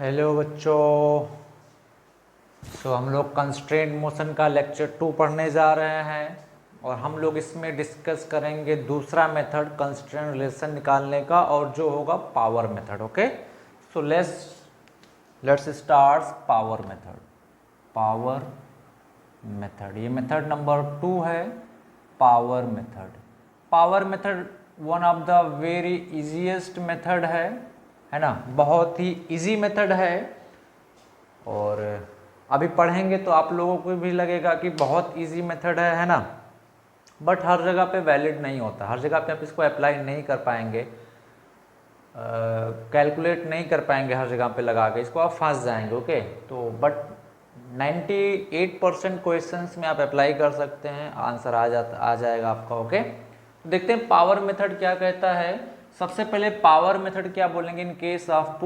Hello बच्चों। हम लोग कंस्ट्रेंट मोशन का लेक्चर 2 पढ़ने जा रहे हैं और हम लोग इसमें डिस्कस करेंगे दूसरा मेथड कंस्ट्रेंट रिलेशन निकालने का और जो होगा power method. Okay, so let's start power method. ये मेथड नंबर 2 है, power method one of the very easiest method है ना, बहुत ही इजी मेथड है। और अभी पढ़ेंगे तो आप लोगों को भी लगेगा कि बहुत इजी मेथड है ना, बट हर जगह पे वैलिड नहीं होता, हर जगह पे आप इसको अप्लाई नहीं कर पाएंगे, कैलकुलेट नहीं कर पाएंगे हर जगह पे लगा के, इसको आप फंस जाएंगे। ओके, तो बट 98% क्वेश्चंस में आप अप्लाई कर सकते हैं, आंसर आ जाएगा आपका। ओके, देखते हैं पावर मेथड क्या कहता है। सबसे पहले पावर मेथड क्या बोलेंगे, in case of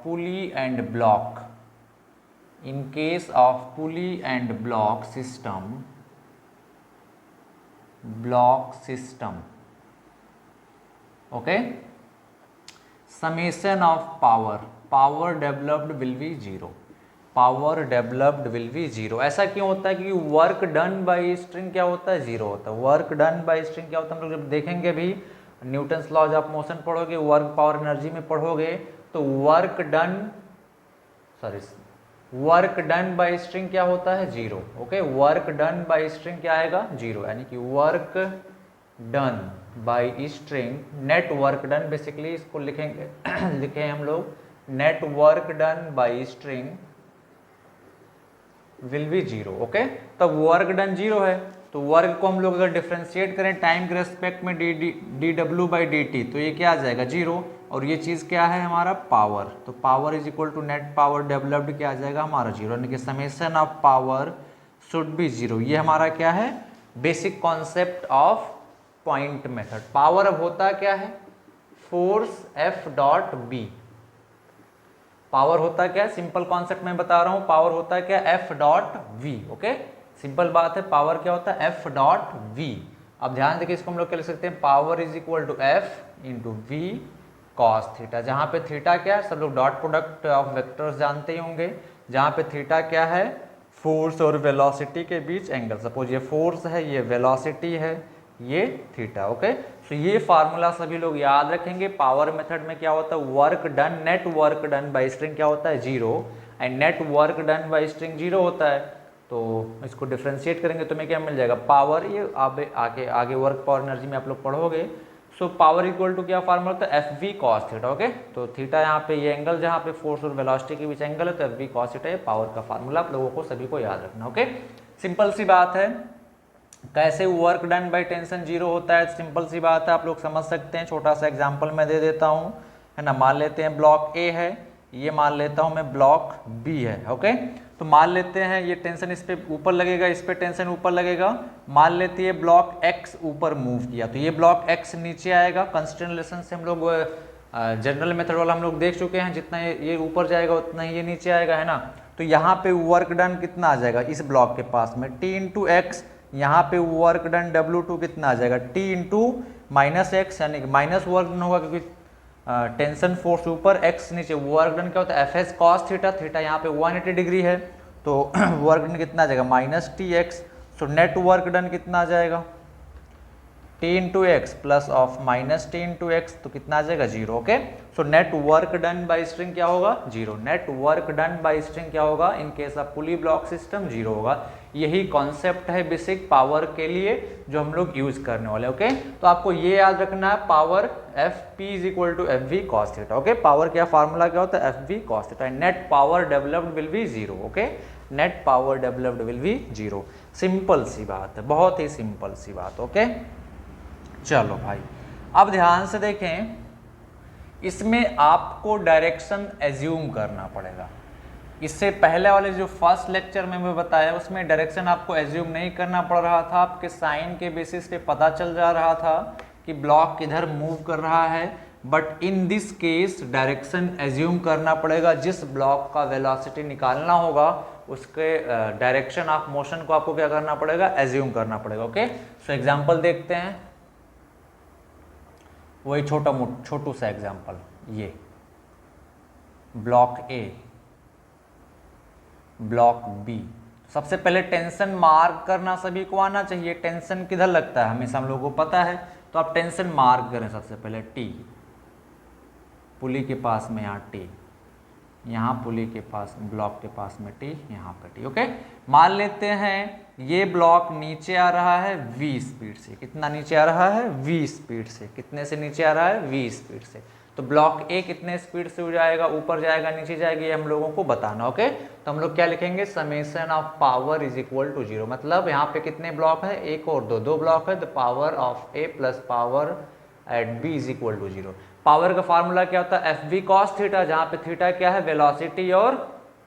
pulley and block system okay, summation of power developed will be zero. ऐसा क्यों होता है? क्योंकि वर्क डन बाय स्ट्रिंग क्या होता है? जीरो होता है। वर्क डन बाय स्ट्रिंग क्या होता है? हम लोग जब देखेंगे भी न्यूटन्स लॉज ऑफ मोशन पढ़ोगे, वर्क पावर एनर्जी में पढ़ोगे, तो वर्क डन बाय स्ट्रिंग क्या होता है? Zero. Okay, work done by string क्या आएगा? जीरो। यानी कि work done by string, net work done, basically इसको लिखेंगे लिखे हम लोग, net work done by string will be zero. Okay, तब वर्क डन जीरो है, तो वर्क को हम लोग अगर डिफ्रेंशिएट करें टाइम के रेस्पेक्ट में D W by D T, तो ये क्या आ जाएगा? जीरो। और ये चीज़ क्या है हमारा? पावर। तो power is equal to net power developed क्या आ जाएगा हमारा? जीरो। यानी कि summation of power should be zero. ये हमारा क्या है? Basic concept of point method. Power अब होता क्या है? Force F dot B. Power होता क्या? सिंपल कॉन्सेप्ट में बता रहा हूं, पावर होता क्या? F dot V. Okay, simple बात है, पावर क्या होता है? F dot V. अब ध्यान देखिए, इसको हम लोग क्या लिख सकते हैं? Power is equal to F into V cos theta, जहां पे थीटा क्या है? सब लोग डॉट प्रोडक्ट ऑफ वेक्टर्स जानते ही होंगे, जहां पे थीटा क्या है? फोर्स और वेलोसिटी के बीच एंगल। सपोज ये फोर्स है, ये वेलोसिटी है, ये थीटा। ओके, तो ये फार्मूला सभी लोग याद रखेंगे। पावर मेथड में क्या होता है? Work done, net work done by string क्या होता है? Zero. And net work done by string zero होता है, तो इसको डिफ्रेंशिएट करेंगे तो हमें क्या मिल जाएगा? पावर। ये आगे वर्क पावर एनर्जी में आप लोग पढ़ोगे। सो पावर इक्वल टू क्या फार्मूला होता है? F V cos theta. Okay, तो थीटा यहाँ पे ये एंगल जहाँ पे फोर्स और वेलोसिटी के बीच एंगल है, तो एफ वी कॉस थीटा ये पावर का फार्मूला आप लोगों को सभी को याद रखना। ओके, सिंपल सी बात है। कैसे work done by tension zero होता है? सिंपल सी बात है, आप लोग समझ सकते हैं। छोटा सा एग्जांपल मैं दे देता हूं, है ना। मान लेते हैं ब्लॉक ए है, ये मान लेता हूं मैं ब्लॉक बी है। ओके, तो मान लेते हैं ये टेंशन इस पे ऊपर लगेगा, इस पे टेंशन ऊपर लगेगा। मान लेते हैं ब्लॉक एक्स ऊपर मूव किया, तो ये ब्लॉक एक्स नीचे आएगा। कंस्ट्रेंट रिलेशन से हम लोग जनरल मेथड वाला हम लोग देख चुके हैं, जितना ये ऊपर जाएगा उतना ही ये नीचे आएगा, है ना। तो यहाँ पे वर्क डन कितना आ जाएगा? इस ब्लॉक के पास में टी इंटू एक्स, यहाँ पे वर्क डन W2 कितना आ जाएगा? T इंटू माइनस एक्स, यानी कि माइनस वर्क डन होगा क्योंकि टेंशन फोर्स ऊपर, एक्स नीचे। वर्क डन क्या होता है? F S cos theta, theta यहाँ पे 180 डिग्री है, तो वर्क डन कितना आ जाएगा? Minus T x. So net work done कितना आ जाएगा? T into x plus of minus T into x, तो कितना आ जाएगा? Zero. Okay, so net work done by string क्या होगा? Zero. Net work done by string क्या होगा? In case of pulley block system zero होगा। यही कॉन्सेप्ट है बेसिक पावर के लिए जो हम लोग यूज करने वाले। ओके, तो आपको ये याद रखना है, power F P is equal to F V cos theta. Okay, power क्या फार्मूला क्या होता है? F V cos theta. Net power developed will be zero. Okay, net power developed will be zero. Simple सी बात है, बहुत ही simple सी बात। ओके, चलो भाई, अब ध्यान से देखें, इसमें आपको डायरेक्शन एज्यूम करना पड़ेगा। इससे पहले वाले जो फर्स्ट लेक्चर में मैं बताया, उसमें डायरेक्शन आपको एज्यूम नहीं करना पड़ रहा था, आपके साइन के बेसिस पे पता चल जा रहा था कि ब्लॉक किधर मूव कर रहा है। But in this case direction assume करना पड़ेगा। जिस ब्लॉक का वेलोसिटी निकालना होगा उसके डायरेक्शन ऑफ मोशन को आपको क्या करना पड़ेगा? एज्यूम करना पड़ेगा। ओके, सो एग्जाम्पल देखते हैं, वही छोटू सा एग्जाम्पल। ये ब्लॉक ए, ब्लॉक बी। सबसे पहले टेंशन मार्क करना सभी को आना चाहिए। टेंशन किधर लगता है हमेशा हम लोगों को पता है, तो आप टेंशन मार्क करें सबसे पहले। टी पुली के पास में यहाँ टी, यहाँ पुली के पास ब्लॉक के पास में टी, यहाँ पे टी। ओके, मान लेते हैं ये ब्लॉक नीचे आ रहा है v स्पीड से। कितना नीचे आ रहा है? v स्पीड से। कितने से नीचे आ रहा है? v स्पीड से। तो ब्लॉक ए कितने स्पीड से हो जाएगा, ऊपर जाएगा नीचे जाएगा, ये हम लोगों को बताना। ओके, तो हम लोग क्या लिखेंगे? Summation of power is equal to 0। मतलब यहाँ पे कितने ब्लॉक है? एक और दो ब्लॉक है। The power of A plus power at B is equal to 0। Power का फार्मूला क्या होता है? एफ बी कॉस थीटा, जहाँ पे थीटा क्या है? वेलोसिटी और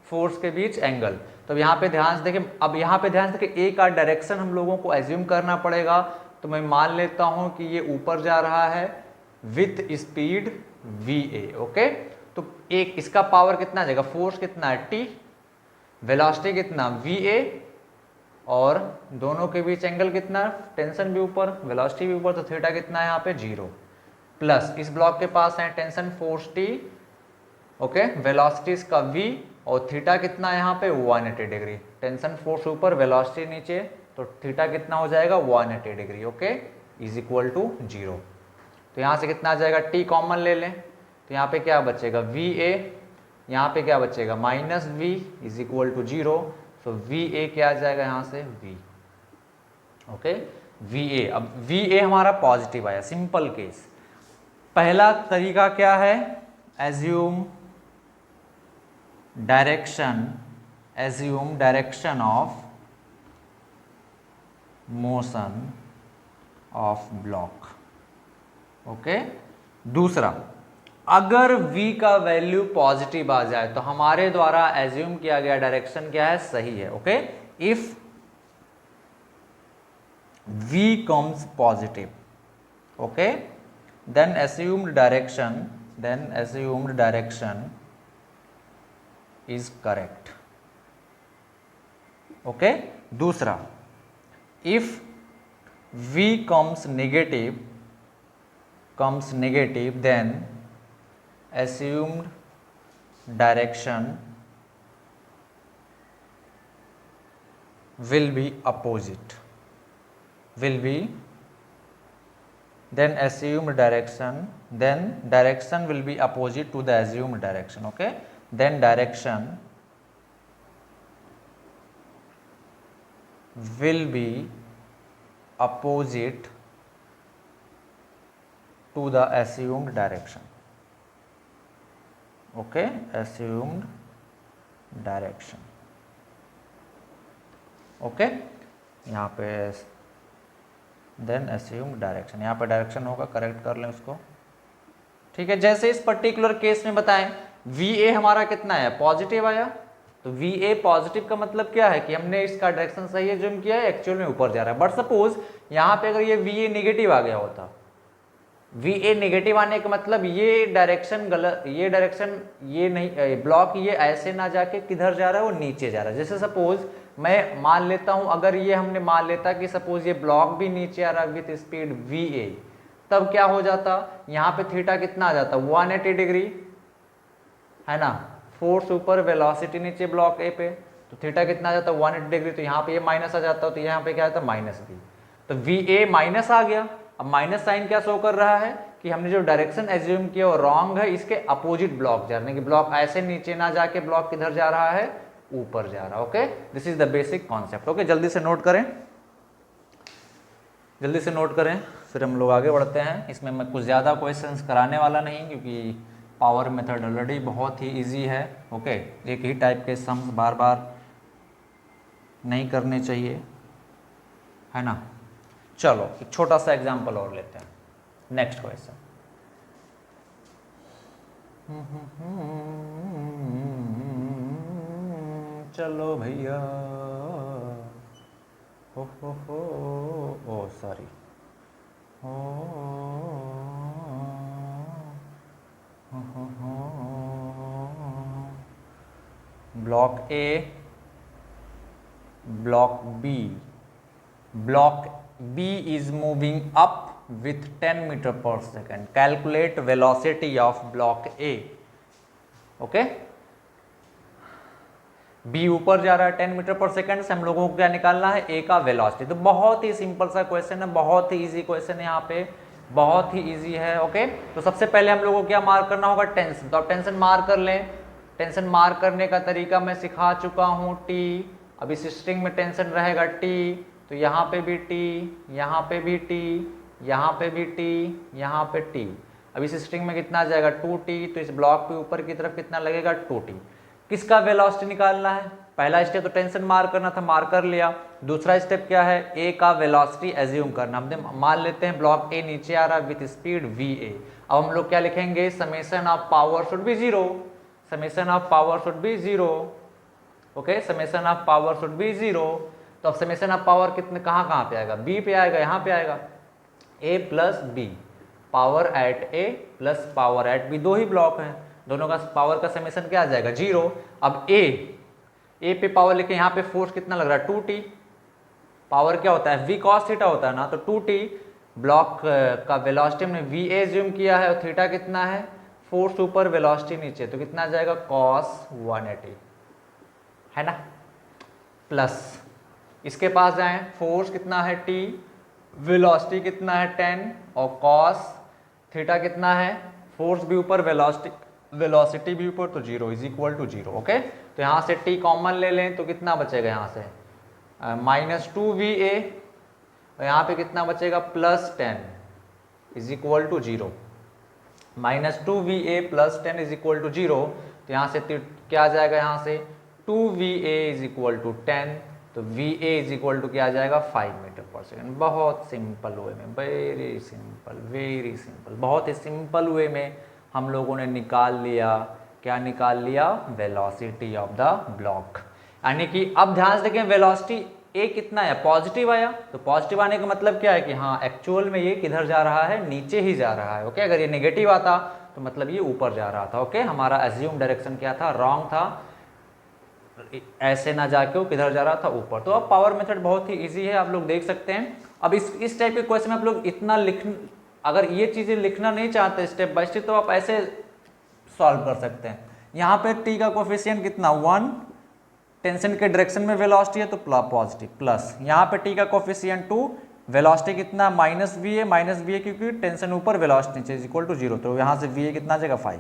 फोर्स के बीच एंगल। तो यहाँ पे ध्यान से देखें, अब यहाँ पे ध्यान से देखें, ए का डायरेक्शन हम लोगों को एज्यूम करना पड़ेगा। तो मैं मान लेता हूँ कि ये ऊपर जा रहा है with speed V A. Okay, तो एक इसका पावर कितना आ जाएगा? फोर्स कितना है? टी, वेलोसिटी कितना? वी ए, और दोनों के बीच एंगल कितना? टेंशन भी ऊपर, वेलोसिटी भी ऊपर, तो थीटा कितना है यहाँ पे? 0। प्लस इस ब्लॉक के पास है tension force T, okay, velocity इसका v, और थीटा कितना है यहाँ पे? 180 डिग्री। टेंशन फोर्स ऊपर, वेलोसिटी नीचे, तो थीटा कितना हो जाएगा? 180 degree. Okay, is equal to 0। तो यहाँ से कितना आ जाएगा? t कॉमन ले लें, तो यहाँ पे क्या बचेगा? वी ए, यहाँ पे क्या बचेगा? Minus v is equal to 0। So V A क्या आ जाएगा यहाँ से? v। Okay, V A. अब वी ए हमारा पॉजिटिव आया, सिंपल केस। पहला तरीका क्या है? Assume direction of motion of block. Okay, दूसरा, अगर v का वैल्यू पॉजिटिव आ जाए तो हमारे द्वारा एज्यूम किया गया डायरेक्शन क्या है? सही है। Okay, if v comes positive, okay, then assumed direction is correct. Okay, दूसरा, if v comes negative, then assumed direction will be opposite. Then direction will be opposite to the assumed direction. Okay, then direction will be opposite to the assumed direction. Okay, assumed direction. Okay, यहाँ पे then assumed direction, यहाँ पर direction होगा, correct कर लें उसको। ठीक है, जैसे इस पर्टिकुलर केस में बताएं, वी ए हमारा कितना है? पॉजिटिव आया। तो वी ए पॉजिटिव का मतलब क्या है? कि हमने इसका डायरेक्शन सही एज्यूम किया है, एक्चुअल में ऊपर जा रहा है। बट सपोज यहाँ पे अगर ये वी ए निगेटिव आ गया होता, वी ए नेगेटिव आने का मतलब ये डायरेक्शन गलत, ये डायरेक्शन ये नहीं, ब्लॉक ये ऐसे ना जाके किधर जा रहा है? वो नीचे जा रहा है। जैसे सपोज मैं मान लेता हूं, अगर ये हमने मान लेता कि सपोज ये ब्लॉक भी नीचे आ रहा है विथ स्पीड वी ए, तब क्या हो जाता? यहाँ पे थीटा कितना आ जाता? 180 डिग्री, है ना। फोर्स ऊपर, वेलोसिटी नीचे ब्लॉक ए पे, तो थीटा कितना आ जाता? 180 डिग्री। तो यहाँ पे ये माइनस आ जाता, तो यहाँ पे क्या आता? Minus B. तो वी ए माइनस आ गया। अब माइनस साइन क्या शो कर रहा है? कि हमने जो डायरेक्शन एज्यूम किया वो रॉन्ग है, इसके अपोजिट ब्लॉक जा रहे हैं, कि ब्लॉक ऐसे नीचे ना जाके ब्लॉक किधर जा रहा है? ऊपर जा रहा है। Okay, this is the basic concept. Okay, जल्दी से नोट करें, फिर हम लोग आगे बढ़ते हैं। इसमें मैं कुछ ज़्यादा क्वेश्चंस कराने वाला नहीं, क्योंकि पावर मेथड ऑलरेडी बहुत ही इजी है। ओके, एक ही टाइप के सम्स बार बार नहीं करने चाहिए, है ना। चलो एक छोटा सा एग्जाम्पल और लेते हैं। नेक्स्ट क्वेश्चन, चलो भैया, हो ओ sorry, block A, block B is moving up with 10 metre per second, calculate velocity of block A. Okay, B ऊपर जा रहा है 10 मीटर पर सेकेंड से, हम लोगों को क्या निकालना है, ए का वेलोसिटी। तो बहुत ही सिंपल सा क्वेश्चन है, बहुत ही इजी क्वेश्चन है, यहाँ पे बहुत ही इजी है। ओके, तो सबसे पहले हम लोगों को क्या मार्क करना होगा, टेंशन। तो आप टेंशन मार्क कर लें। टेंशन मार्क करने का तरीका मैं सिखा चुका हूँ, टी। अब इस स्ट्रिंग में टेंशन रहेगा टी, तो यहाँ पे भी टी, यहाँ पे भी टी, यहाँ पे भी टी, यहाँ पे टी। अब इस स्ट्रिंग में कितना आ जाएगा, 2t, तो इस ब्लॉक पे ऊपर की तरफ कितना लगेगा, 2t। किसका वेलोसिटी निकालना है, पहला स्टेप तो टेंशन मार्क करना था, मार्क कर लिया। दूसरा स्टेप क्या है, ए का वेलोसिटी एज्यूम करना। हम मान लेते हैं ब्लॉक ए नीचे आ रहा है विथ स्पीड va। अब हम लोग क्या लिखेंगे, summation of power should B 0, summation of power should B 0। Okay, summation of power should B 0। तो अब समेशन ऑफ पावर कितने, कहाँ पे आएगा, बी पे आएगा, यहाँ पे आएगा, ए plus B, power at A plus power at B, दो ही ब्लॉक हैं, दोनों का पावर का समेशन क्या आ जाएगा, 0। अब ए पे पावर लेके यहाँ पे फोर्स कितना लग रहा है, 2t। पावर क्या होता है, v cos थीटा होता है ना, तो 2t। ब्लॉक का वेलोसिटी हमने va एज्यूम किया है, और थीटा कितना है, फोर्स ऊपर वेलोसिटी नीचे, तो कितना आ जाएगा, cos 180, है ना। प्लस इसके पास जाएं, फोर्स कितना है t, वेलोसिटी कितना है 10, और cos थीटा कितना है, फोर्स भी ऊपर वेलोसिटी भी ऊपर, तो 0 इज इक्वल टू 0। ओके, तो यहाँ से t कॉमन ले लें तो कितना बचेगा, यहाँ से -2va, और यहाँ पे कितना बचेगा, +10 is equal to 0। -2va + 10 is equal to 0। तो यहाँ से क्या आ जाएगा, यहाँ से 2va इज इक्वल टू 10, तो va इज इक्वल टू क्या आ जाएगा, 5 मीटर पर सेकेंड। बहुत सिंपल वे में, वेरी सिंपल, बहुत ही सिंपल वे में हम लोगों ने निकाल लिया, क्या निकाल लिया, वेलोसिटी ऑफ द ब्लॉक। यानी कि अब ध्यान से देखें, वेलोसिटी ए कितना है, पॉजिटिव आया, तो पॉजिटिव आने का मतलब क्या है कि हाँ एक्चुअल में ये किधर जा रहा है, नीचे ही जा रहा है। ओके, अगर ये नेगेटिव आता तो मतलब ये ऊपर जा रहा था। ओके, हमारा एज्यूम डायरेक्शन क्या था, रॉन्ग था, ऐसे ना जाके वो किधर जा रहा था, ऊपर। तो अब पावर मेथड बहुत ही इजी है, आप लोग देख सकते हैं। अब इस टाइप के क्वेश्चन में आप लोग इतना अगर ये चीज़ें लिखना नहीं चाहते स्टेप बाय स्टेप, तो आप ऐसे सॉल्व कर सकते हैं। यहाँ पे t का कोफिशिएंट कितना, 1, टेंशन के डायरेक्शन में वेलोसिटी है तो पॉजिटिव, प्लस यहाँ पे t का कोफिशिएंट 2, वेलोसिटी कितना, -va क्योंकि टेंशन ऊपर वेलोसिटी नीचे, इज इक्वल टू 0। तो यहाँ से va कितना आ जाएगा, 5।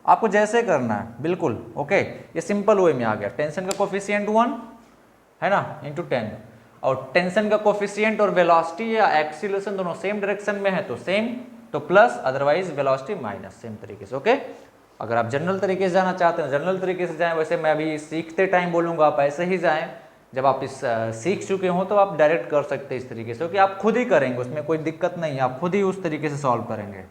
आपको जैसे करना है बिल्कुल। ओके, ये सिंपल वे में आ गया। टेंशन का कोफिशिएंट 1 है ना, इंटू 10, और टेंशन का कोफिशिएंट और वेलोसिटी या एक्सीलरेशन दोनों सेम डायरेक्शन में है तो सेम, तो plus, otherwise velocity minus, same तरीके से। ओके, अगर आप जनरल तरीके से जाना चाहते हैं जनरल तरीके से जाएं, वैसे मैं अभी सीखते टाइम बोलूँगा, आप ऐसे ही जाएं। जब आप इस सीख चुके हो तो आप डायरेक्ट कर सकते हैं इस तरीके से, क्योंकि आप खुद ही करेंगे, उसमें कोई दिक्कत नहीं है, आप खुद ही उस तरीके से सॉल्व करेंगे।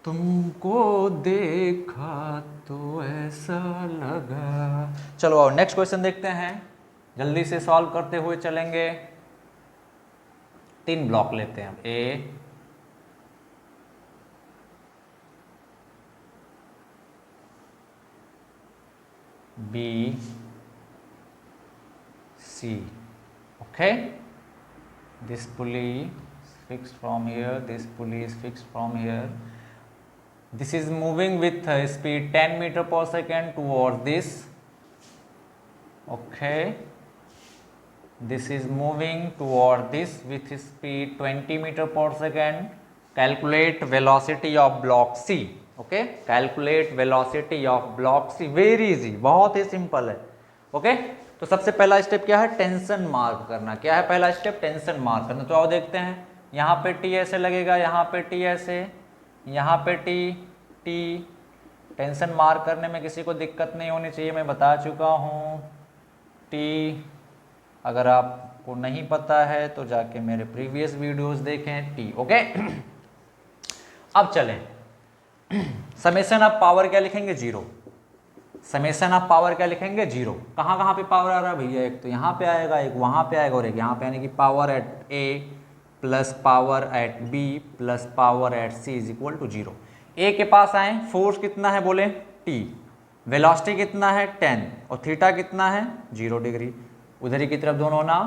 तुमको देखा तो ऐसा लगा। चलो और नेक्स्ट क्वेश्चन देखते हैं, जल्दी से सॉल्व करते हुए चलेंगे। 3 ब्लॉक लेते हैं, A, B, C. Okay, this pulley is fixed from here, this pulley is fixed from here. This is moving with speed 10 meter per second towards this. Okay, this is moving toward this with speed 20 meter per second. Calculate velocity of block C. Okay, calculate velocity of block C. Very easy, बहुत ही simple है। Okay, तो सबसे पहला step क्या है, tension mark करना। क्या है पहला स्टेप, टेंशन मार्क करना। तो आओ देखते हैं, यहाँ पे टी ऐसे लगेगा, यहाँ पे टी ऐसे, यहाँ पे टी। टेंशन मार्क करने में किसी को दिक्कत नहीं होनी चाहिए, मैं बता चुका हूँ। टी अगर आपको नहीं पता है तो जाके मेरे प्रीवियस वीडियोस देखें, टी। ओके, अब चलें, समेशन ऑफ पावर क्या लिखेंगे, 0। समेशन ऑफ पावर क्या लिखेंगे, 0। कहाँ कहाँ पे पावर आ रहा है भैया, एक तो यहाँ पे आएगा, एक वहाँ पे आएगा, और एक यहाँ पे, यानी कि power at A plus power at B plus power at C is equal to 0। A के पास आए, फोर्स कितना है बोले, टी, वेलोसिटी कितना है 10, और थीटा कितना है 0 डिग्री। उधर ही की तरफ दोनों ना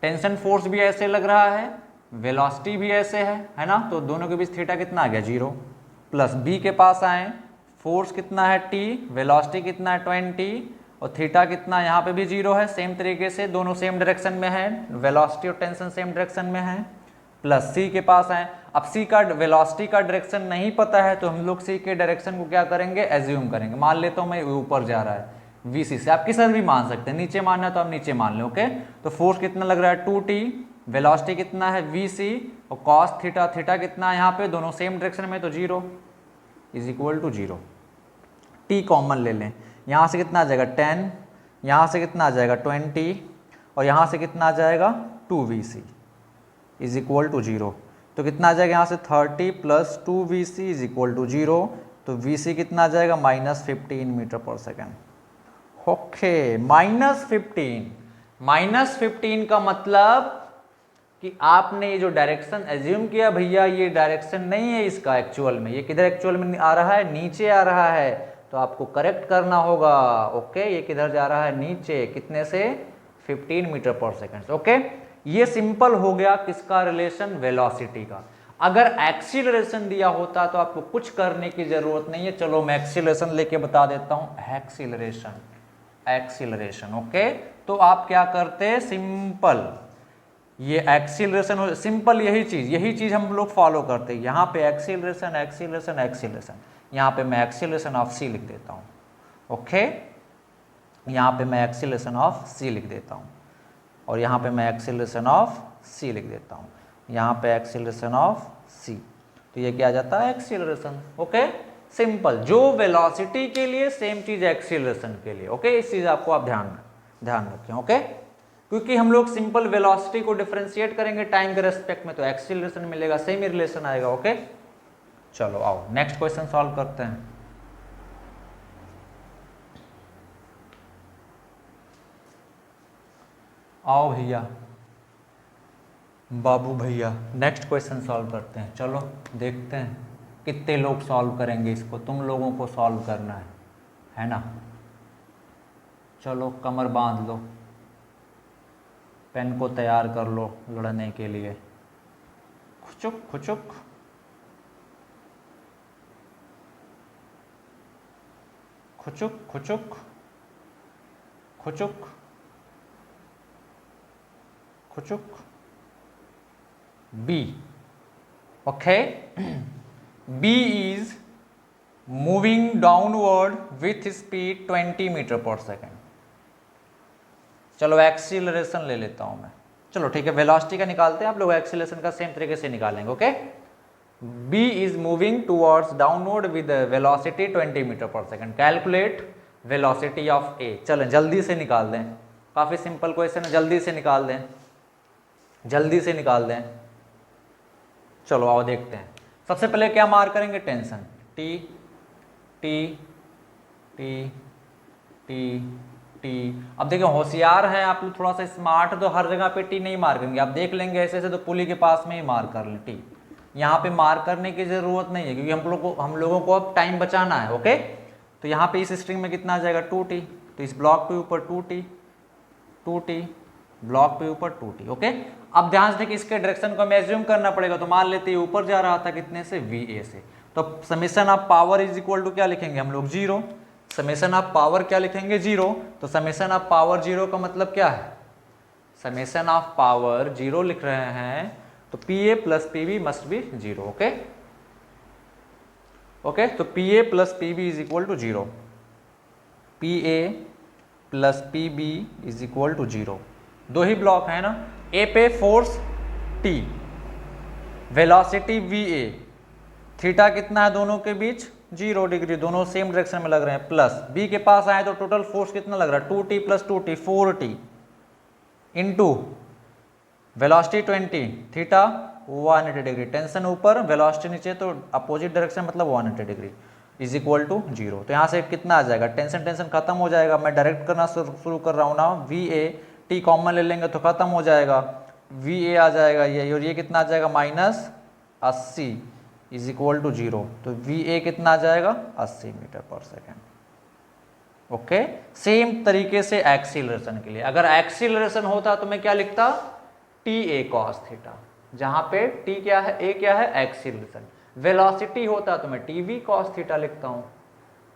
टेंशन फोर्स भी ऐसे लग रहा है, वेलोसिटी भी ऐसे है ना, तो दोनों के बीच थीटा कितना आ गया 0, प्लस बी के पास आए, फोर्स कितना है t, वेलोसिटी कितना है 20 और थीटा कितना, यहाँ पे भी 0 है, सेम तरीके से दोनों सेम डायरेक्शन में है, वेलोसिटी और टेंशन सेम डायरेक्शन में है, प्लस सी के पास आए। अब सी का वेलोसिटी का डायरेक्शन नहीं पता है तो हम लोग सी के डायरेक्शन को क्या करेंगे, एज्यूम करेंगे। मान लेता हूँ मैं ऊपर जा रहा है वीसी से, आप किस तरह भी मान सकते हैं, नीचे मानना है तो आप नीचे मान लें, ओके। तो फोर्स कितना लग रहा है 2t, वेलोसिटी कितना है vc और कॉस थीटा, थीटा कितना है यहाँ पे, दोनों सेम डायरेक्शन में तो 0 इज इक्वल टू 0। t कॉमन ले लें, यहाँ से कितना आ जाएगा 10, यहाँ से कितना आ जाएगा 20 और यहाँ से कितना आ जाएगा 2vc इज इक्वल टू 0। तो कितना आ जाएगा यहाँ से 30 plus 2vc is equal to 0, तो vc कितना आ जाएगा -15 मीटर पर सेकेंड। ओके, -15 का मतलब कि आपने ये जो डायरेक्शन एज्यूम किया भैया, ये डायरेक्शन नहीं है इसका एक्चुअल में, ये किधर एक्चुअल में आ रहा है, नीचे आ रहा है, तो आपको करेक्ट करना होगा। ओके, ये किधर जा रहा है, नीचे, कितने से 15 मीटर पर सेकेंड। ओके, ये सिंपल हो गया किसका रिलेशन, वेलोसिटी का। अगर एक्सीलरेशन दिया होता तो आपको कुछ करने की जरूरत नहीं है। चलो मैं एक्सीलरेशन लेके बता देता हूं, एक्सीलरेशन। ओके, तो आप क्या करते, सिंपल ये एक्सीलरेशन हो, सिंपल यही चीज हम लोग फॉलो करते हैं। यहाँ पे एक्सीलरेशन, यहाँ पे मैं एक्सीलरेशन ऑफ सी लिख देता हूँ। ओके, यहाँ पे मैं एक्सीलरेशन ऑफ सी लिख देता हूँ और यहाँ पे मैं एक्सीलरेशन ऑफ सी लिख देता हूँ, यहाँ पे एक्सीलरेशन ऑफ सी, तो ये क्या आ जाता है, एक्सीलरेशन। ओके, सिंपल, जो वेलोसिटी के लिए सेम चीज एक्सीलरेशन के लिए। ओके, इस चीज आपको आप ध्यान रखें। ओके, क्योंकि हम लोग सिंपल वेलोसिटी को डिफरेंशिएट करेंगे टाइम के रेस्पेक्ट में तो एक्सीलरेशन मिलेगा, सेम ही रिलेशन आएगा। ओके, चलो आओ नेक्स्ट क्वेश्चन सॉल्व करते हैं। आओ भैया, बाबू भैया, नेक्स्ट क्वेश्चन सॉल्व करते हैं। चलो देखते हैं कितने लोग सॉल्व करेंगे इसको, तुम लोगों को सॉल्व करना है ना। चलो कमर बांध लो, पेन को तैयार कर लो लड़ने के लिए। खुचुक खुचुक, खुचुक खुचुक, खुचुक खुचुक, B. Okay, B is moving downward with speed 20 metre per second. चलो एक्सीलरेशन ले लेता हूं मैं, चलो ठीक है, वेलोसिटी का निकालते हैं, आप लोग एक्सीलरेशन का सेम तरीके से निकालेंगे। Okay, B is moving towards downward with velocity 20 metre per second, calculate velocity of A। चलें जल्दी से निकाल दें, काफ़ी सिंपल क्वेश्चन है, जल्दी से निकाल दें। चलो आओ देखते हैं। सबसे पहले क्या मार करेंगे, tension, T T T T T। अब देखिए होशियार हैं आप लोग, थोड़ा सा स्मार्ट, तो हर जगह पे T नहीं मार करेंगे, आप देख लेंगे ऐसे ऐसे तो पुली के पास में ही मार कर लें T। यहाँ पे मार करने की जरूरत नहीं है क्योंकि हम लोगों को अब टाइम बचाना है। ओके, तो यहाँ पे इस स्ट्रिंग में कितना आ जाएगा 2t, तो इस ब्लॉक पे ऊपर 2t, ब्लॉक पे ऊपर 2t। ओके, अब ध्यान से देखिए इसके डायरेक्शन को हमें एज्यूम करना पड़ेगा, तो मान लेते हैं ऊपर जा रहा था कितने से, va से, तो summation of power is equal to क्या लिखेंगे हम लोग, 0। समेशन ऑफ पावर क्या लिखेंगे, 0। तो समेशन ऑफ पावर 0 का मतलब क्या है, समेशन ऑफ पावर 0 लिख रहे हैं, तो PA plus PB must be 0। Okay, तो PA plus PB is equal to 0, PA plus PB is equal to 0। दो ही ब्लॉक है ना, A पे force T, velocity VA, theta कितना है दोनों के बीच 0 डिग्री, दोनों सेम डायरेक्शन में लग रहे हैं, प्लस B के पास आए तो टोटल फोर्स कितना लग रहा है 2T plus 2T 4T into velocity 20, theta 180 degree, tension ऊपर वेलोसिटी नीचे तो अपोजिट डायरेक्शन मतलब 180 डिग्री इज इक्वल टू 0। तो यहाँ से कितना आ जाएगा, टेंशन खत्म हो जाएगा, मैं डायरेक्ट करना शुरू कर रहा हूँ ना, VA, T कॉमन ले लेंगे तो खत्म हो जाएगा, VA आ जाएगा ये, और ये कितना आ जाएगा -80 इज इक्वल टू 0। तो VA कितना आ जाएगा 80 metre per second. Okay, same तरीके से एक्सीलरेशन के लिए, अगर एक्सीलरेशन होता तो मैं क्या लिखता, टी ए कॉस थीटा, जहां पे टी क्या है, ए क्या है, एक्सीलरेशन। वेलोसिटी होता तो मैं टी वी कॉस थीटा लिखता हूं।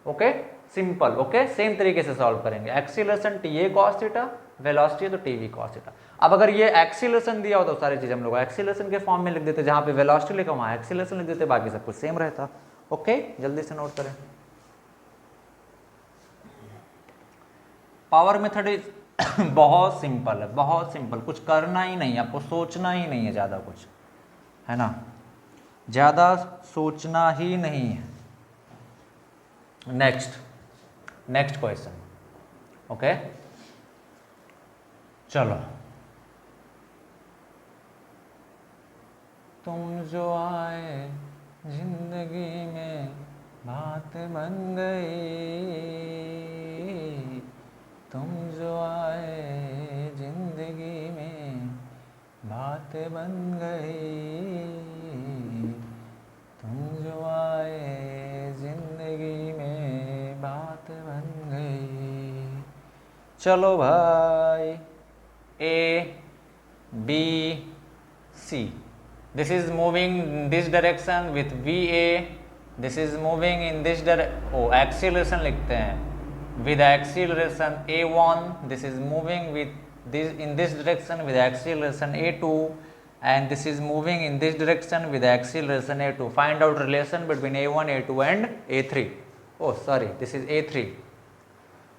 Okay, simple. ओके, सेम तरीके से सॉल्व करेंगे। Acceleration T A cos theta, velocity तो टी वी कॉस थीटा। अब अगर ये एक्सीलरेशन दिया हो तो सारी चीज हम लोग एक्सीलरेशन के फॉर्म में लिख देते, जहां पे वेलोसिटी लिखा वहां एक्सीलरेशन लिख देते, बाकी सब कुछ सेम रहता। ओके, जल्दी से नोट करें। पावर मेथड इज बहुत सिंपल है, बहुत सिंपल, कुछ करना ही नहीं है आपको, सोचना ही नहीं है ज़्यादा कुछ, है ना, ज़्यादा सोचना ही नहीं है। Next question. ओके, चलो। तुम जो आए जिंदगी में बात बन गई, तुम जो आए जिंदगी में बात बन गई, तुम जो आए जिंदगी में बात बन गई। चलो भाई, A B C, this is moving in this direction with VA, this is moving in this acceleration लिखते हैं with acceleration A1, this is moving with this in this direction with acceleration A2, and this is moving in this direction with acceleration A2. Find out relation between A1, A2 and A3. Oh sorry, this is A3.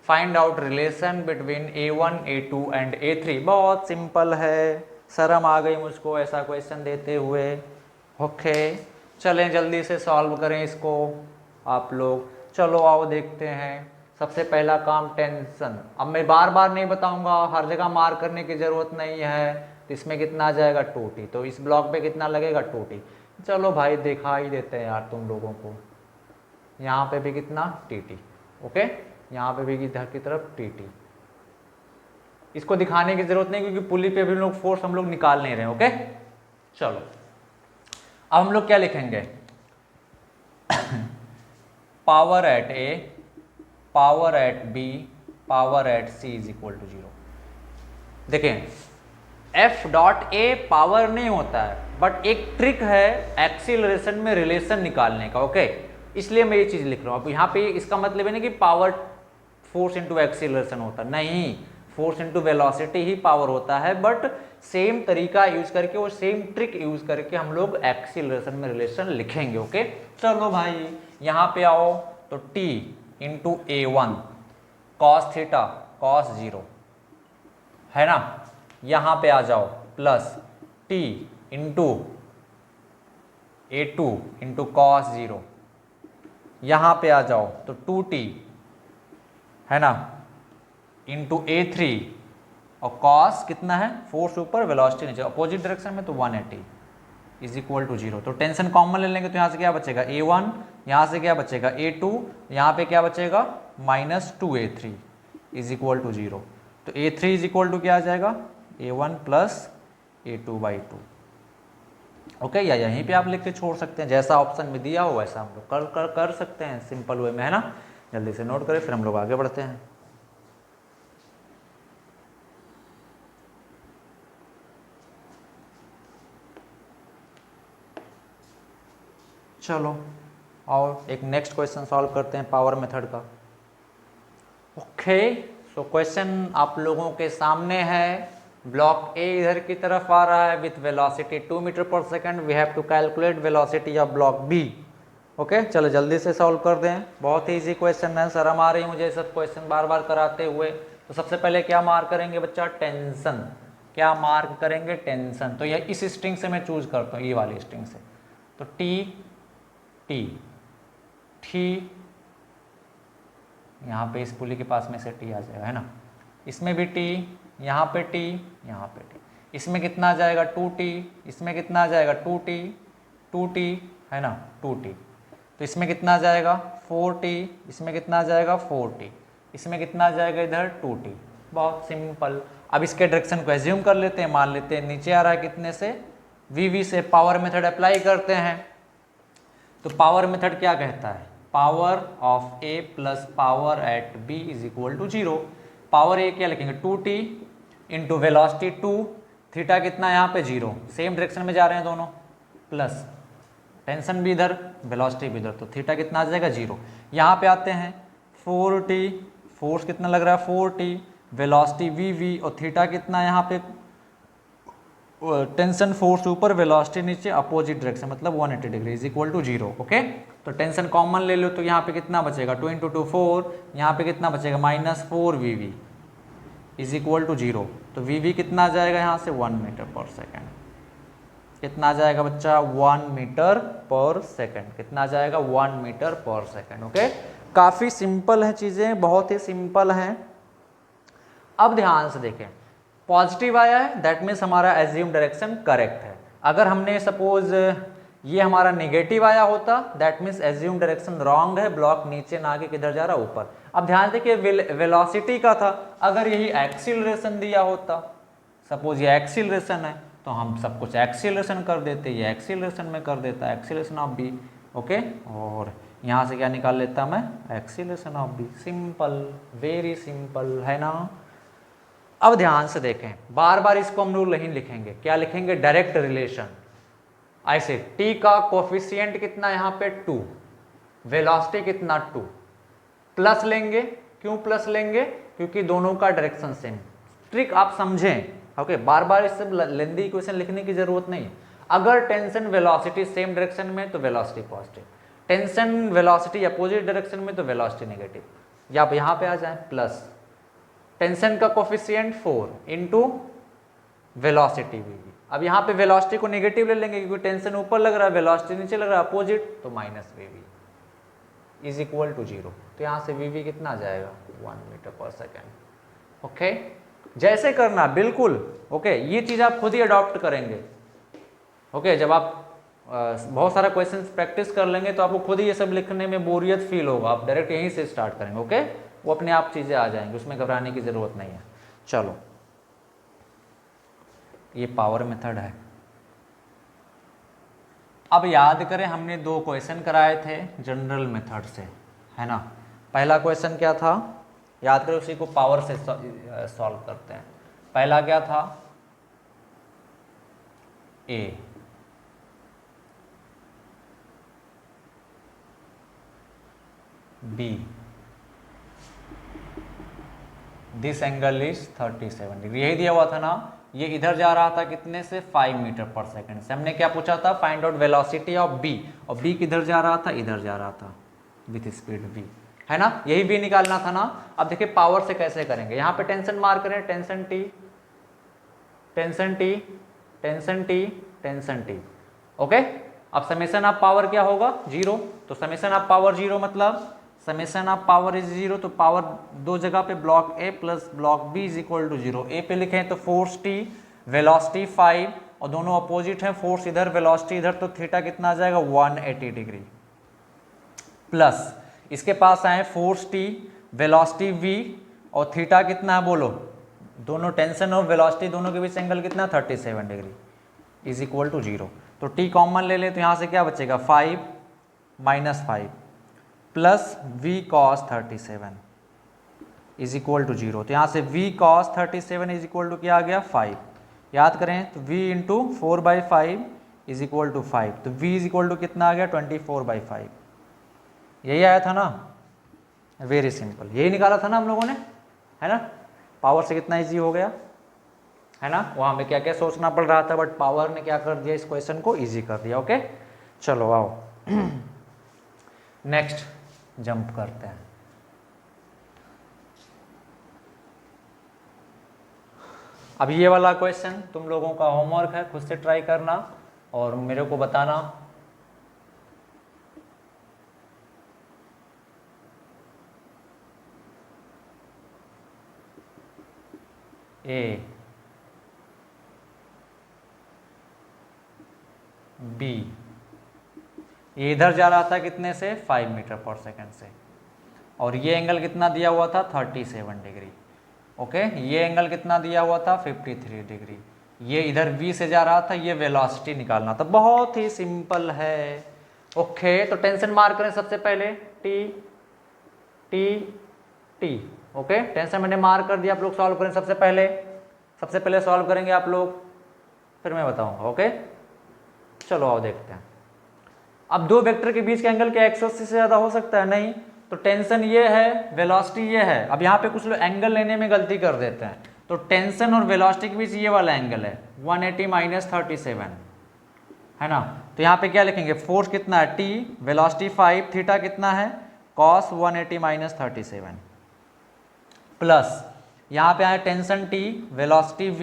Find out relation between A1, A2 and A3. बहुत simple है, शर्म आ गई मुझको ऐसा question देते हुए। Okay, चलें जल्दी से सॉल्व करें इसको आप लोग। चलो आओ देखते हैं। सबसे पहला काम टेंशन। अब मैं बार बार नहीं बताऊंगा, हर जगह मार्क करने की ज़रूरत नहीं है। तो इसमें कितना आ जाएगा 2t, तो इस ब्लॉक पे कितना लगेगा 2t। चलो भाई दिखा ही देते हैं यार तुम लोगों को। यहाँ पे भी कितना tt। ओके, यहाँ पे भी इधर की तरफ tt। इसको दिखाने की जरूरत नहीं क्योंकि पुली पे भी लोग फोर्स हम लोग निकाल नहीं रहे। ओके, चलो अब हम लोग क्या लिखेंगे, power at A, power at B, power at C is equal to 0। देखें, एफ डॉट ए पावर नहीं होता है, बट एक ट्रिक है एक्सीलरेशन में रिलेशन निकालने का। ओके, इसलिए मैं ये चीज लिख रहा हूं। अब यहाँ पे इसका मतलब है ना कि पावर फोर्स इंटू एक्सीलरेशन होता नहीं, फोर्स इंटू वेलोसिटी ही पावर होता है, बट सेम तरीका यूज करके और सेम ट्रिक यूज करके हम लोग एक्सीलरेशन में रिलेशन लिखेंगे। ओके, चलो भाई यहाँ पे आओ, तो t into A1 cos theta cos 0 है ना, यहाँ पे आ जाओ plus t into A2 into cos 0, यहाँ पे आ जाओ तो 2t है ना इंटू A3 और कॉस कितना है, फोर्स ऊपर वेलोसिटी नीचे, अपोजिट डायरेक्शन में तो 180 इज इक्वल टू 0। तो टेंशन कॉमन ले लेंगे तो यहाँ से क्या बचेगा A1, यहाँ से क्या बचेगा A2, यहाँ पे क्या बचेगा -2A3 इज इक्वल टू 0। तो A3 इज इक्वल टू क्या आ जाएगा A1 प्लस A2/2। ओके, या यहीं पे आप लिख के छोड़ सकते हैं, जैसा ऑप्शन में दिया हो वैसा हम लोग कर सकते हैं सिंपल वे में, है ना। जल्दी से नोट करें फिर हम लोग आगे बढ़ते हैं। चलो और एक नेक्स्ट क्वेश्चन सॉल्व करते हैं पावर मेथड का। ओके, सो क्वेश्चन आप लोगों के सामने है। ब्लॉक ए इधर की तरफ आ रहा है विथ वेलोसिटी 2 मीटर पर second. We have to calculate velocity of block B. Okay, चलो जल्दी से सॉल्व कर दें। बहुत ही ईजी क्वेश्चन है, शर्म आ रही मुझे सब क्वेश्चन बार बार कराते हुए। तो सबसे पहले क्या मार्क करेंगे बच्चा, टेंशन। क्या मार्क करेंगे, टेंशन। तो यह इस स्ट्रिंग से मैं चूज करता हूँ, ये वाली स्ट्रिंग से। तो टी यहाँ पे इस पुली के पास में से टी आ जाएगा, है ना। इसमें भी टी, यहाँ पे टी, यहाँ पे टी। इसमें कितना आ जाएगा 2t, इसमें कितना आ जाएगा 2t है ना 2t। तो इसमें कितना आ जाएगा 4t, इसमें कितना आ जाएगा 4t, इसमें कितना आ जाएगा इधर 2t। बहुत सिंपल। अब इसके डायरेक्शन को एज्यूम कर लेते हैं, मान लेते हैं नीचे आ रहा है कितने से, वी से। पावर मेथड अप्लाई करते हैं। तो पावर मेथड क्या कहता है, power of A plus power at B is equal to 0। Power A क्या लिखेंगे 2t इंटू वेलोसिटी 2 थीटा कितना यहाँ पे 0, सेम डायरेक्शन में जा रहे हैं दोनों, प्लस टेंशन भी इधर, वेलोसिटी भी इधर, तो थीटा कितना आ जाएगा 0। यहाँ पे आते हैं 4t, फोर्स कितना लग रहा है 4t, वेलोसिटी वी, और थीटा कितना यहाँ पे, टेंशन फोर्स ऊपर, वेलोसिटी नीचे, अपोजिट डायरेक्शन मतलब 180 degree is equal to 0। Okay, तो टेंशन कॉमन ले लो तो यहाँ पे कितना बचेगा 2 × 2 4, यहाँ पे कितना बचेगा -4 VV इज इक्वल टू 0। तो VV कितना आ जाएगा यहाँ से 1 मीटर पर सेकेंड, कितना आ जाएगा बच्चा 1 मीटर पर सेकेंड, कितना आ जाएगा 1 मीटर पर सेकेंड। ओके, काफ़ी सिंपल है चीज़ें, बहुत ही सिंपल हैं। अब ध्यान से देखें, पॉजिटिव आया है दैट मीन्स हमारा एज्यूम डायरेक्शन करेक्ट है। अगर हमने सपोज ये हमारा नेगेटिव आया होता that means assume direction wrong है, ब्लॉक नीचे ना आके किधर जा रहा ऊपर। अब ध्यान देखिए वेलोसिटी का था, अगर यही एक्सीलरेशन दिया होता, सपोज ये एक्सीलरेशन है तो हम सब कुछ एक्सीलरेशन कर देते, ये एक्सीलरेशन में कर देता, एक्सीलरेशन ऑफ बी। ओके, और यहाँ से क्या निकाल लेता मैं, acceleration of B. Simple, very simple है ना। अब ध्यान से देखें, बार बार इसको हम लोग नहीं लिखेंगे, क्या लिखेंगे, डायरेक्ट रिलेशन। ऐसे t का कोफिशिएंट कितना यहाँ पे 2, वेलोसिटी कितना 2, प्लस लेंगे। क्यों प्लस लेंगे, क्योंकि दोनों का डायरेक्शन सेम। ट्रिक आप समझें। ओके, बार बार इस सब लेंदी इक्वेशन लिखने की जरूरत नहीं। अगर टेंशन वेलोसिटी सेम डायरेक्शन में तो velocity positive, tension velocity opposite direction में तो वेलोसिटी नेगेटिव। या आप यहाँ पे आ जाए, प्लस टेंशन का कोफिशिएंट 4 इंटू वेलोसिटी वी। अब यहाँ पे वेलोसिटी को नेगेटिव ले लेंगे क्योंकि टेंशन ऊपर लग रहा है, वेलोसिटी नीचे लग रहा है अपोजिट, तो minus V is equal to 0। तो यहाँ से वी कितना आ जाएगा 1 मीटर पर सेकेंड। ओके, जैसे करना बिल्कुल। ओके, ये चीज़ आप खुद ही अडॉप्ट करेंगे। ओके, जब आप बहुत सारा क्वेश्चंस प्रैक्टिस कर लेंगे तो आपको खुद ही ये सब लिखने में बोरियत फील होगा, आप डायरेक्ट यहीं से स्टार्ट करेंगे। ओके, वो अपने आप चीज़ें आ जाएंगी, उसमें घबराने की ज़रूरत नहीं है। चलो, ये पावर मेथड है। अब याद करें, हमने 2 क्वेश्चन कराए थे जनरल मेथड से, है ना। पहला क्वेश्चन क्या था, याद करें, उसी को पावर से सॉल्व करते हैं। पहला क्या था, A B, this angle is 37 degree, यही दिया हुआ था ना। ये इधर जा रहा था कितने से 5 मीटर पर सेकेंड से। हमने क्या पूछा था, find out velocity of B, और बी किधर जा रहा था, इधर जा रहा था विथ स्पीड v, है ना। यही v निकालना था ना। अब देखिए पावर से कैसे करेंगे, यहाँ पे टेंशन मार्क करें, tension t, tension t, tension t, tension t। Okay, अब समेशन ऑफ पावर क्या होगा 0, तो समेशन ऑफ पावर 0 मतलब समेशन ऑफ पावर इज 0, तो पावर 2 जगह पे, block A plus block B is equal to 0। A पे लिखें तो फोर्स t, वेलोसिटी 5, और दोनों अपोजिट है, फोर्स इधर वेलोसिटी इधर, तो थीटा कितना आ जाएगा 180 डिग्री, प्लस इसके पास आए फोर्स t, वेलोसिटी v, और थीटा कितना है बोलो, दोनों टेंशन और वेलोसिटी दोनों के बीच एंगल कितना 37 डिग्री इज इक्वल टू 0। तो t कॉमन ले ले तो यहाँ से क्या बचेगा 5 minus 5 plus v cos 37 is equal to 0। तो यहाँ से v cos 37 is equal to क्या आ गया 5। याद करें तो v into 4/5 is equal to 5, तो v इज इक्वल टू कितना आ गया 24/5। यही आया था ना, वेरी सिंपल, यही निकाला था ना हम लोगों ने, है ना। पावर से कितना इजी हो गया, है ना। वहाँ में क्या क्या सोचना पड़ रहा था, बट पावर ने क्या कर दिया, इस क्वेश्चन को इजी कर दिया। ओके, चलो आओ नेक्स्ट जंप करते हैं। अब ये वाला क्वेश्चन तुम लोगों का होमवर्क है, खुद से ट्राई करना और मेरे को बताना। ए बी, ये इधर जा रहा था कितने से 5 मीटर पर सेकेंड से, और ये एंगल कितना दिया हुआ था 37 डिग्री। ओके, ये एंगल कितना दिया हुआ था 53 डिग्री। ये इधर v से जा रहा था, ये वेलोसिटी निकालना था, बहुत ही सिंपल है। ओके, तो टेंशन मार्क करें सबसे पहले t t t। Okay, tension मैंने मार्क कर दिया, आप लोग सॉल्व करें सबसे पहले सॉल्व करेंगे आप लोग। फिर मैं बताऊंगा। ओके, चलो आओ देखते हैं। अब दो वेक्टर के बीच का एंगल क्या 180 से ज़्यादा हो सकता है? नहीं। तो टेंशन ये है, वेलोसिटी ये है। अब यहाँ पे कुछ लोग एंगल लेने में गलती कर देते हैं। तो टेंशन और वेलोसिटी के बीच ये वाला एंगल है 180 माइनस 37, है ना। तो यहाँ पे क्या लिखेंगे? फोर्स कितना है T, वेलोसिटी 5, थीटा कितना है cos 180 माइनस 37, प्लस यहाँ पे आया tension T, velocity V,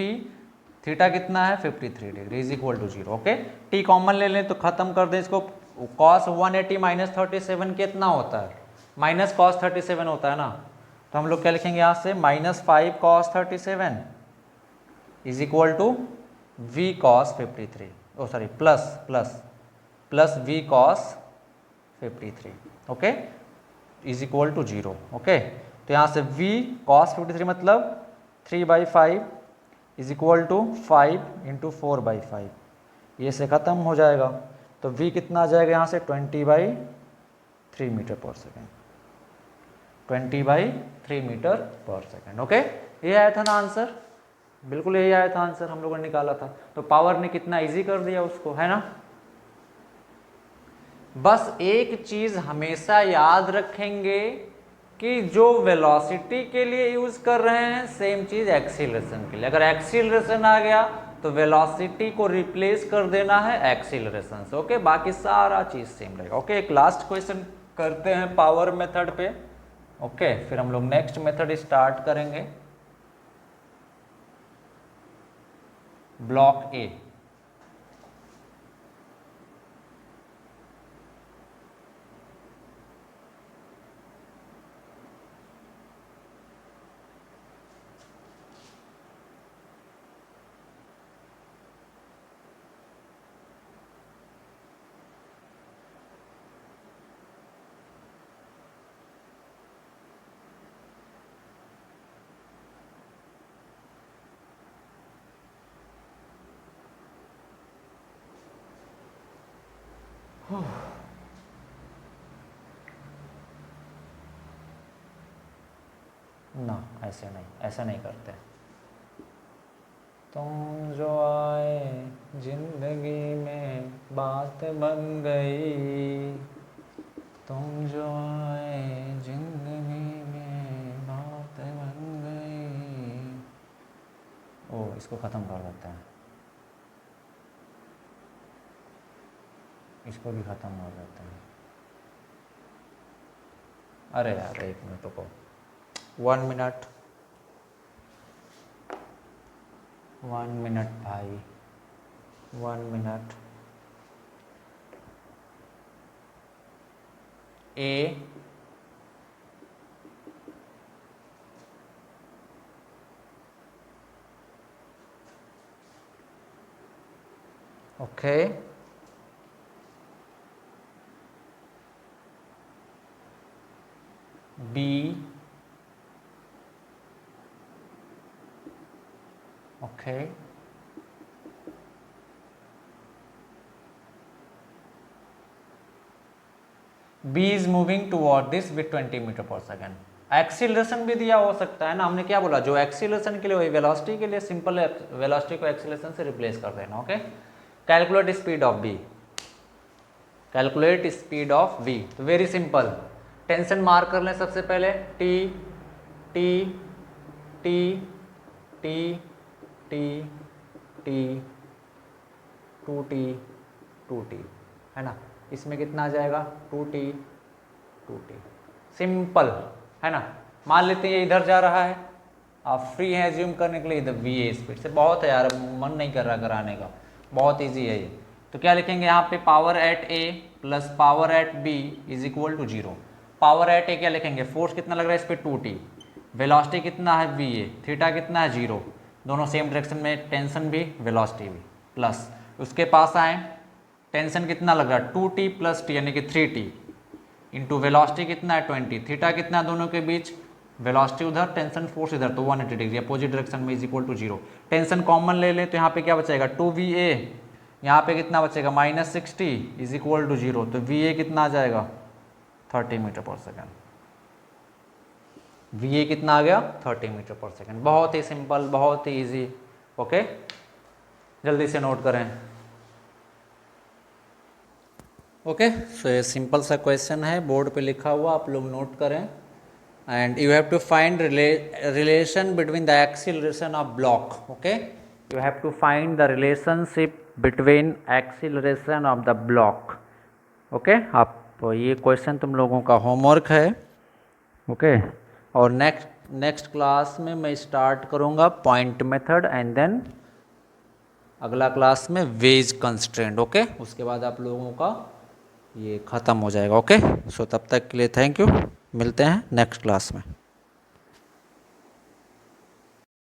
theta कितना है 53 degree is equal to 0। Okay, T common ले लें तो खत्म कर दें इसको। cos 180 माइनस 37 कितना होता है? माइनस cos 37 होता है ना। तो हम लोग क्या लिखेंगे यहाँ से? Minus 5 cos 37 is equal to V cos 53, oh sorry plus V cos 53, okay, is equal to 0। Okay, तो यहाँ से V cos 53 मतलब 3/5 इज इक्वल टू 5 इंटू 4/5, ये से ख़त्म हो जाएगा। तो V कितना आ जाएगा यहाँ से? 20/3 metre per second, 20/3 metre per second. Okay, ये आया था ना आंसर, बिल्कुल यही आया था आंसर, हम लोगों ने निकाला था। तो पावर ने कितना इजी कर दिया उसको, है ना। बस एक चीज हमेशा याद रखेंगे कि जो वेलोसिटी के लिए यूज कर रहे हैं सेम चीज एक्सीलरेशन के लिए। अगर एक्सीलरेशन आ गया तो वेलोसिटी को रिप्लेस कर देना है एक्सीलरेशन से। ओके, बाकी सारा चीज सेम रहेगा। ओके, एक लास्ट क्वेश्चन करते हैं पावर मेथड पे। ओके, फिर हम लोग नेक्स्ट मेथड स्टार्ट करेंगे, ब्लॉक ए। ना ऐसे नहीं करते। तुम जो आए जिंदगी में बात बन गई, तुम जो आए जिंदगी में बात बन गई। ओ, इसको ख़त्म कर देते हैं, इसको भी ख़त्म कर देते हैं। अरे यार एक मिनट रुको, 1 मिनट, 1 मिनट भाई, 1 minute. A okay, B okay, B is moving toward this with 20 metre per second. Acceleration भी दिया हो सकता है ना, हमने क्या बोला? जो एक्सीलरेशन के लिए वही वेलोसिटी के लिए, सिंपल वेलोसिटी को एक्सीलरेशन से रिप्लेस कर देना। Okay, calculate speed of B, calculate speed of B. तो वेरी सिंपल, टेंशन मार्क कर लें सबसे पहले, T T T T T T 2t 2t, है ना। इसमें कितना आ जाएगा? 2t 2t, सिंपल, है ना। मान लेते हैं ये इधर जा रहा है, आप फ्री हैं एज्यूम करने के लिए इधर v a स्पीड से। बहुत है यार, मन नहीं कर रहा कराने का, बहुत इजी है ये। तो क्या लिखेंगे यहाँ पे? Power at a plus power at b is equal to 0। Power at a क्या लिखेंगे? फोर्स कितना लग रहा है इस पर? 2t, वेलोसिटी कितना है v a, थीटा कितना है 0, दोनों सेम डायरेक्शन में, टेंशन भी वेलोसिटी भी, प्लस उसके पास आए टेंशन कितना लग रहा है? 2t प्लस t यानी कि 3t इंटू वेलोसिटी कितना है 20, थीटा कितना दोनों के बीच? वेलोसिटी उधर, टेंशन फोर्स इधर, तो 180 डिग्री अपोजिट डायरेक्शन में is equal to 0। Tension common ले लें तो यहाँ पे क्या बचेगा? 2va, यहाँ पे कितना बचेगा? -60 इज इक्वल टू 0। तो va कितना आ जाएगा? 30 मीटर पर सेकेंड। va कितना आ गया? 30 मीटर पर सेकेंड। बहुत ही सिंपल, बहुत ही ईजी। ओके, जल्दी से नोट करें। ओके, सो ये सिंपल सा क्वेश्चन है, बोर्ड पे लिखा हुआ, आप लोग नोट करें। And you have to find relation between the acceleration of block. Okay, you have to find the relationship between acceleration of the block. Okay, आप ये क्वेश्चन तुम लोगों का होमवर्क है। ओके, और नेक्स्ट क्लास में मैं स्टार्ट करूँगा पॉइंट मेथड एंड देन अगला क्लास में वेज कंस्ट्रेंट। ओके, उसके बाद आप लोगों का ये ख़त्म हो जाएगा। ओके, सो तब तक के लिए थैंक यू, मिलते हैं नेक्स्ट क्लास में।